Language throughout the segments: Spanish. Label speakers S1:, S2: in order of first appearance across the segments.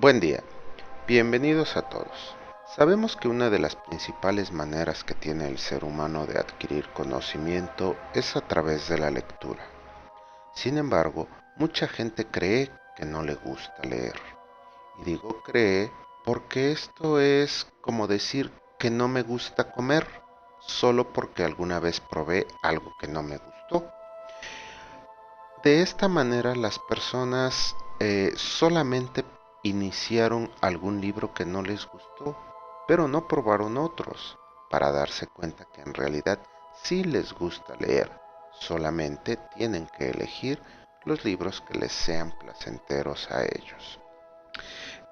S1: Buen día, bienvenidos a todos. Sabemos que una de las principales maneras que tiene el ser humano de adquirir conocimiento es a través de la lectura. Sin embargo, mucha gente cree que no le gusta leer. Y digo cree porque esto es como decir que no me gusta comer, solo porque alguna vez probé algo que no me gustó. De esta manera las personas solamente iniciaron algún libro que no les gustó, pero no probaron otros, para darse cuenta que en realidad sí les gusta leer, solamente tienen que elegir los libros que les sean placenteros a ellos.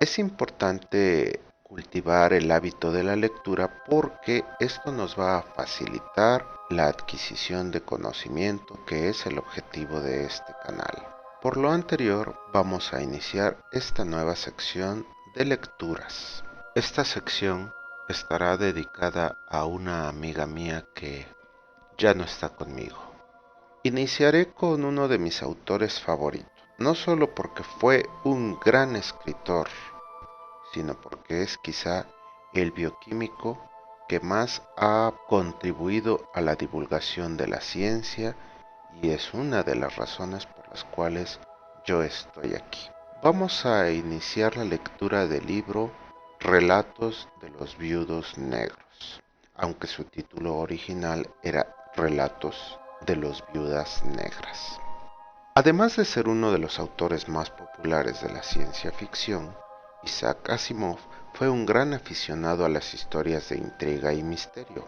S1: Es importante cultivar el hábito de la lectura porque esto nos va a facilitar la adquisición de conocimiento, que es el objetivo de este canal. Por lo anterior, vamos a iniciar esta nueva sección de lecturas. Esta sección estará dedicada a una amiga mía que ya no está conmigo. Iniciaré con uno de mis autores favoritos, no solo porque fue un gran escritor, sino porque es quizá el bioquímico que más ha contribuido a la divulgación de la ciencia y es una de las razones por las cuales yo estoy aquí. Vamos a iniciar la lectura del libro Relatos de los Viudos Negros, aunque su título original era Relatos de los Viudas Negras. Además de ser uno de los autores más populares de la ciencia ficción, Isaac Asimov fue un gran aficionado a las historias de intriga y misterio.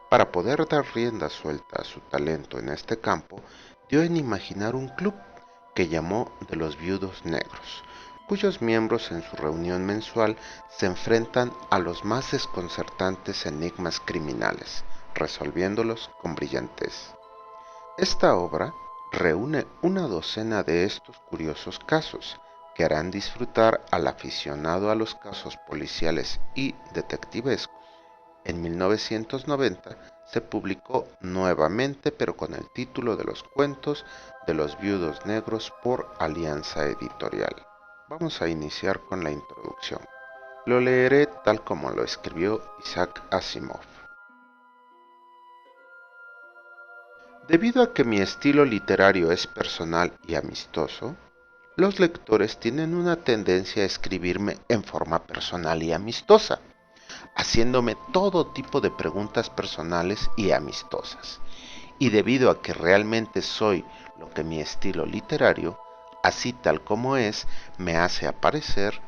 S1: Para poder dar rienda suelta a su talento en este campo, dio en imaginar un club que llamó de los Viudos Negros, cuyos miembros en su reunión mensual se enfrentan a los más desconcertantes enigmas criminales, resolviéndolos con brillantez. Esta obra reúne una docena de estos curiosos casos que harán disfrutar al aficionado a los casos policiales y detectivescos. En 1990 se publicó nuevamente, pero con el título de Los cuentos de los viudos negros por Alianza Editorial. Vamos a iniciar con la introducción. Lo leeré tal como lo escribió Isaac Asimov. Debido a que mi estilo literario es personal y amistoso, los lectores tienen una tendencia a escribirme en forma personal y amistosa, haciéndome todo tipo de preguntas personales y amistosas. Y debido a que realmente soy lo que mi estilo literario, así tal como es, me hace aparecer,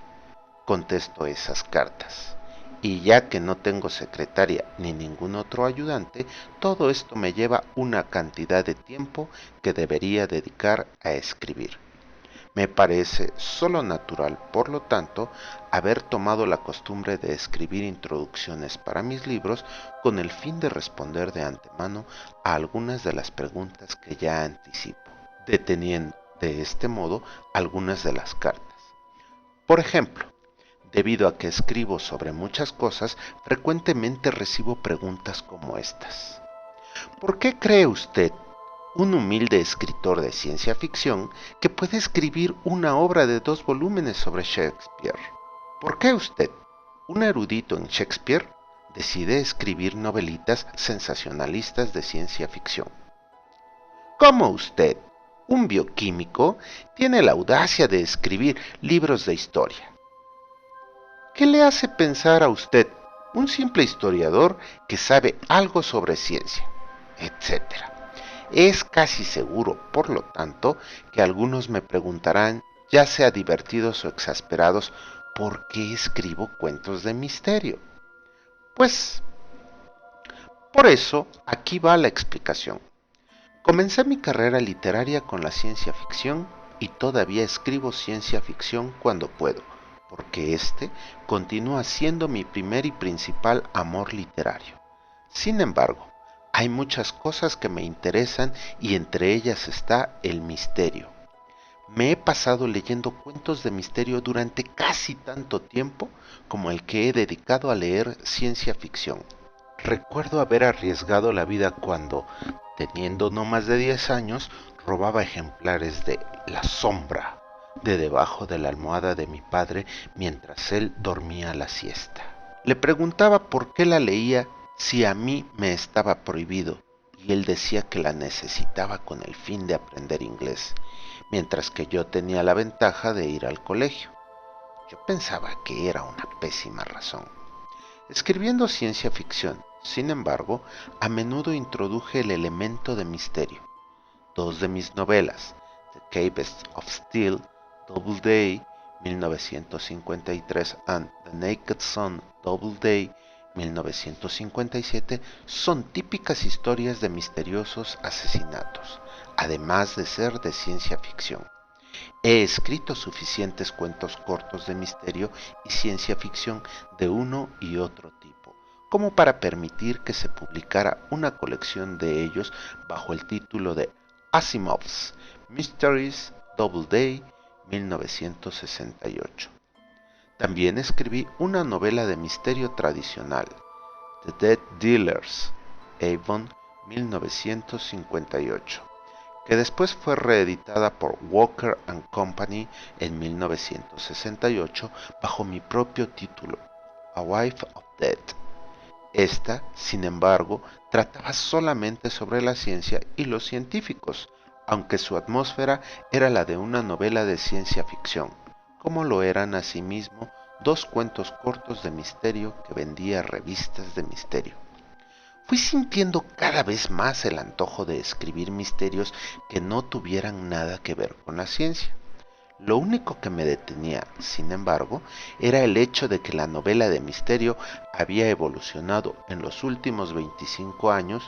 S1: contesto esas cartas. Y ya que no tengo secretaria ni ningún otro ayudante, todo esto me lleva una cantidad de tiempo que debería dedicar a escribir. Me parece solo natural, por lo tanto, haber tomado la costumbre de escribir introducciones para mis libros con el fin de responder de antemano a algunas de las preguntas que ya anticipo, deteniendo de este modo algunas de las cartas. Por ejemplo, debido a que escribo sobre muchas cosas, frecuentemente recibo preguntas como estas. ¿Por qué cree usted, un humilde escritor de ciencia ficción, que puede escribir una obra de 2 volúmenes sobre Shakespeare? ¿Por qué usted, un erudito en Shakespeare, decide escribir novelitas sensacionalistas de ciencia ficción? ¿Cómo usted, un bioquímico, tiene la audacia de escribir libros de historia? ¿Qué le hace pensar a usted, un simple historiador que sabe algo sobre ciencia, etcétera? Es casi seguro, por lo tanto, que algunos me preguntarán, ya sea divertidos o exasperados, ¿por qué escribo cuentos de misterio? Pues, por eso, aquí va la explicación. Comencé mi carrera literaria con la ciencia ficción y todavía escribo ciencia ficción cuando puedo, porque este continúa siendo mi primer y principal amor literario. Sin embargo, hay muchas cosas que me interesan y entre ellas está el misterio. Me he pasado leyendo cuentos de misterio durante casi tanto tiempo como el que he dedicado a leer ciencia ficción. Recuerdo haber arriesgado la vida cuando, teniendo no más de 10 años, robaba ejemplares de La Sombra, de debajo de la almohada de mi padre mientras él dormía la siesta. Le preguntaba por qué la leía si a mí me estaba prohibido, y él decía que la necesitaba con el fin de aprender inglés, mientras que yo tenía la ventaja de ir al colegio. Yo pensaba que era una pésima razón. Escribiendo ciencia ficción, sin embargo, a menudo introduje el elemento de misterio. Dos de mis novelas, The Caves of Steel, Doubleday, 1953, and The Naked Sun, Doubleday, 1957, son típicas historias de misteriosos asesinatos, además de ser de ciencia ficción. He escrito suficientes cuentos cortos de misterio y ciencia ficción de uno y otro tipo, como para permitir que se publicara una colección de ellos bajo el título de Asimov's Mysteries Doubleday 1968. También escribí una novela de misterio tradicional, The Dead Dealers, Avon 1958, que después fue reeditada por Walker and Company en 1968 bajo mi propio título, A Wife of Death. Esta, sin embargo, trataba solamente sobre la ciencia y los científicos, aunque su atmósfera era la de una novela de ciencia ficción, como lo eran asimismo dos cuentos cortos de misterio que vendía revistas de misterio. Fui sintiendo cada vez más el antojo de escribir misterios que no tuvieran nada que ver con la ciencia. Lo único que me detenía, sin embargo, era el hecho de que la novela de misterio había evolucionado en los últimos 25 años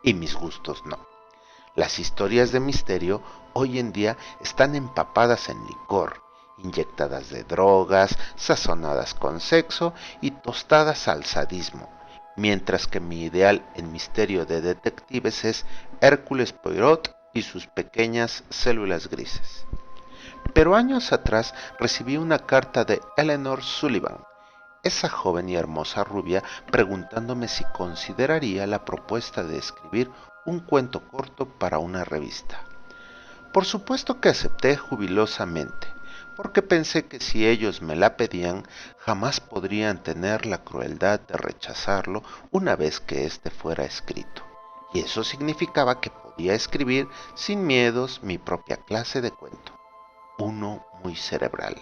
S1: y mis gustos no. Las historias de misterio hoy en día están empapadas en licor, inyectadas de drogas, sazonadas con sexo y tostadas al sadismo, mientras que mi ideal en misterio de detectives es Hércules Poirot y sus pequeñas células grises. Pero años atrás recibí una carta de Eleanor Sullivan, esa joven y hermosa rubia, preguntándome si consideraría la propuesta de escribir un cuento corto para una revista. Por supuesto que acepté jubilosamente, porque pensé que si ellos me la pedían, jamás podrían tener la crueldad de rechazarlo una vez que éste fuera escrito. Y eso significaba que podía escribir sin miedos mi propia clase de cuento, uno muy cerebral.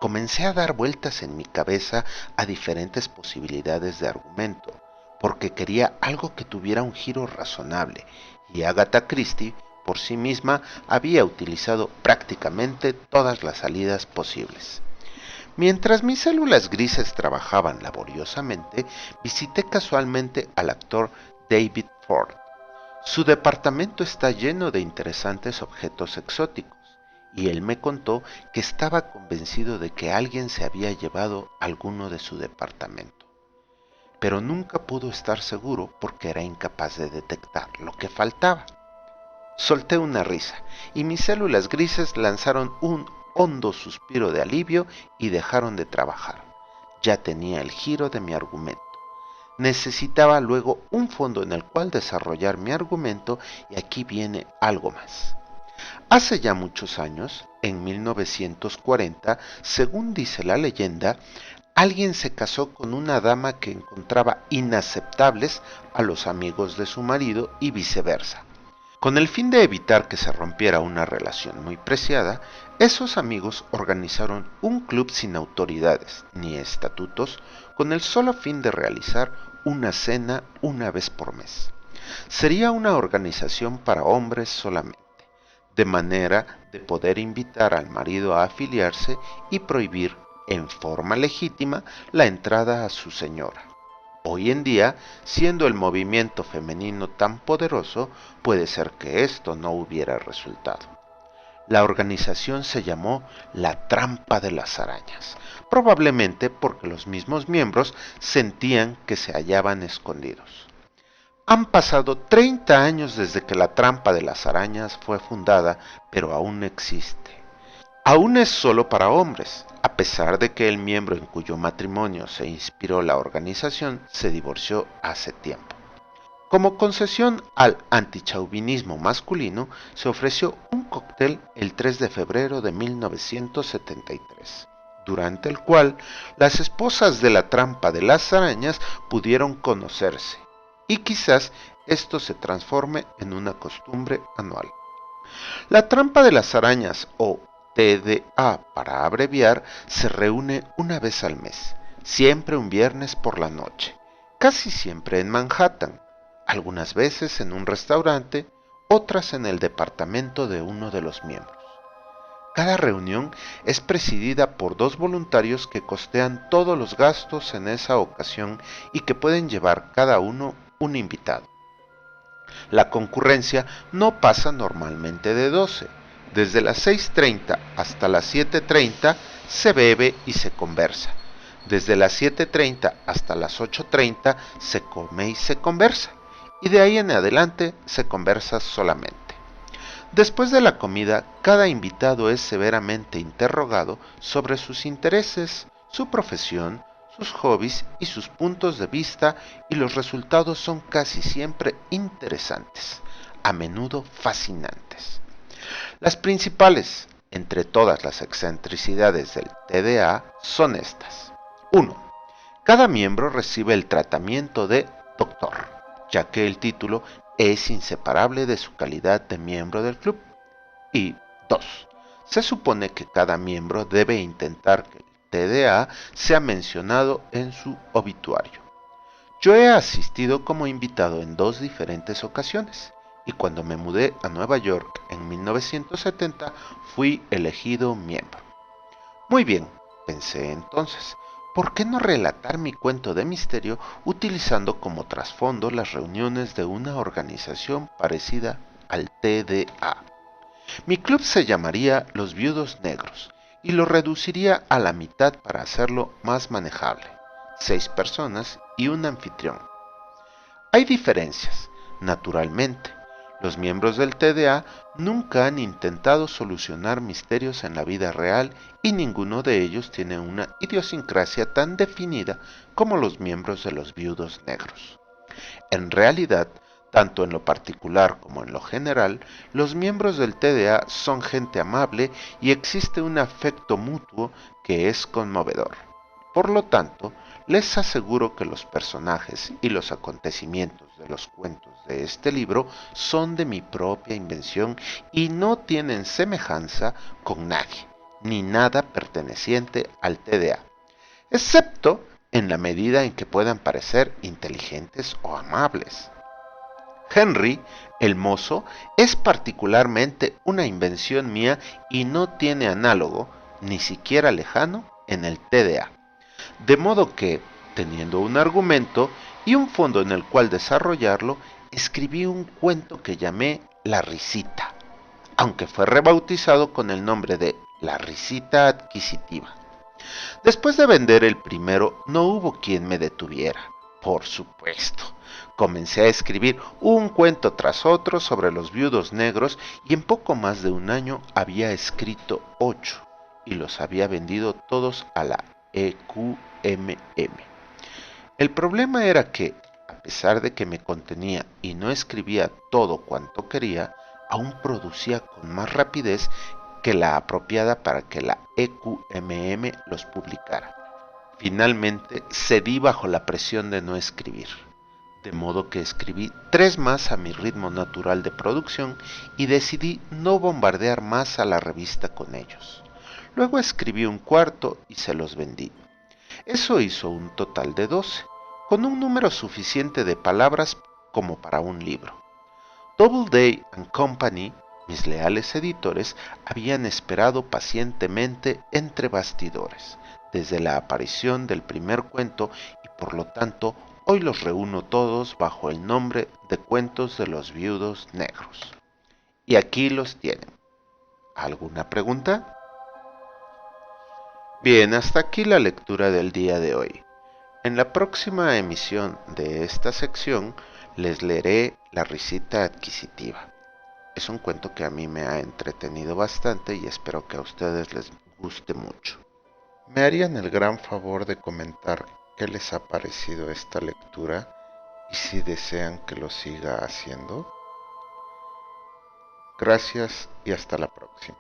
S1: Comencé a dar vueltas en mi cabeza a diferentes posibilidades de argumento, porque quería algo que tuviera un giro razonable, y Agatha Christie por sí misma había utilizado prácticamente todas las salidas posibles. Mientras mis células grises trabajaban laboriosamente, visité casualmente al actor David Ford. Su departamento está lleno de interesantes objetos exóticos, y él me contó que estaba convencido de que alguien se había llevado alguno de su departamento, pero nunca pudo estar seguro porque era incapaz de detectar lo que faltaba. Solté una risa, y mis células grises lanzaron un hondo suspiro de alivio y dejaron de trabajar. Ya tenía el giro de mi argumento. Necesitaba luego un fondo en el cual desarrollar mi argumento, y aquí viene algo más. Hace ya muchos años, en 1940, según dice la leyenda, alguien se casó con una dama que encontraba inaceptables a los amigos de su marido y viceversa. Con el fin de evitar que se rompiera una relación muy preciada, esos amigos organizaron un club sin autoridades ni estatutos con el solo fin de realizar una cena una vez por mes. Sería una organización para hombres solamente, de manera de poder invitar al marido a afiliarse y prohibir en forma legítima la entrada a su señora. Hoy en día, siendo el movimiento femenino tan poderoso, puede ser que esto no hubiera resultado. La organización se llamó la Trampa de las Arañas, probablemente porque los mismos miembros sentían que se hallaban escondidos. Han pasado 30 años desde que la Trampa de las Arañas fue fundada, pero aún existe. Aún es solo para hombres, a pesar de que el miembro en cuyo matrimonio se inspiró la organización se divorció hace tiempo. Como concesión al antichauvinismo masculino, se ofreció un cóctel el 3 de febrero de 1973, durante el cual las esposas de la trampa de las arañas pudieron conocerse, y quizás esto se transforme en una costumbre anual. La trampa de las arañas, o TDA para abreviar, se reúne una vez al mes, siempre un viernes por la noche, casi siempre en Manhattan, algunas veces en un restaurante, otras en el departamento de uno de los miembros. Cada reunión es presidida por 2 voluntarios que costean todos los gastos en esa ocasión y que pueden llevar cada uno un invitado. La concurrencia no pasa normalmente de 12. Desde las 6:30 hasta las 7:30 se bebe y se conversa. Desde las 7:30 hasta las 8:30 se come y se conversa. Y de ahí en adelante se conversa solamente. Después de la comida, cada invitado es severamente interrogado sobre sus intereses, su profesión, sus hobbies y sus puntos de vista, y los resultados son casi siempre interesantes, a menudo fascinantes. Las principales, entre todas las excentricidades del TDA, son estas. 1. Cada miembro recibe el tratamiento de doctor, ya que el título es inseparable de su calidad de miembro del club. Y 2. Se supone que cada miembro debe intentar que el TDA sea mencionado en su obituario. Yo he asistido como invitado en 2 diferentes ocasiones, y cuando me mudé a Nueva York en 1970 fui elegido miembro. Muy bien, pensé entonces, ¿por qué no relatar mi cuento de misterio utilizando como trasfondo las reuniones de una organización parecida al TDA? Mi club se llamaría Los Viudos Negros y lo reduciría a la mitad para hacerlo más manejable: 6 personas y un anfitrión. Hay diferencias, naturalmente. Los miembros del TDA nunca han intentado solucionar misterios en la vida real y ninguno de ellos tiene una idiosincrasia tan definida como los miembros de los Viudos Negros. En realidad, tanto en lo particular como en lo general, los miembros del TDA son gente amable y existe un afecto mutuo que es conmovedor. Por lo tanto, les aseguro que los personajes y los acontecimientos de los cuentos de este libro son de mi propia invención y no tienen semejanza con nadie, ni nada perteneciente al TDA, excepto en la medida en que puedan parecer inteligentes o amables. Henry, el mozo, es particularmente una invención mía y no tiene análogo, ni siquiera lejano, en el TDA. De modo que, teniendo un argumento y un fondo en el cual desarrollarlo, escribí un cuento que llamé La Risita, aunque fue rebautizado con el nombre de La Risita Adquisitiva. Después de vender el primero, no hubo quien me detuviera, por supuesto. Comencé a escribir un cuento tras otro sobre los viudos negros y en poco más de un año había escrito 8 y los había vendido todos a la EQMM. El problema era que, a pesar de que me contenía y no escribía todo cuanto quería, aún producía con más rapidez que la apropiada para que la EQMM los publicara. Finalmente cedí bajo la presión de no escribir, de modo que escribí 3 más a mi ritmo natural de producción y decidí no bombardear más a la revista con ellos. Luego escribí un cuarto y se los vendí. Eso hizo un total de 12, con un número suficiente de palabras como para un libro. Doubleday and Company, mis leales editores, habían esperado pacientemente entre bastidores, desde la aparición del primer cuento, y por lo tanto hoy los reúno todos bajo el nombre de Cuentos de los Viudos Negros. Y aquí los tienen. ¿Alguna pregunta? Bien, hasta aquí la lectura del día de hoy. En la próxima emisión de esta sección les leeré La Risita Adquisitiva. Es un cuento que a mí me ha entretenido bastante y espero que a ustedes les guste mucho. ¿Me harían el gran favor de comentar qué les ha parecido esta lectura y si desean que lo siga haciendo. Gracias y hasta la próxima.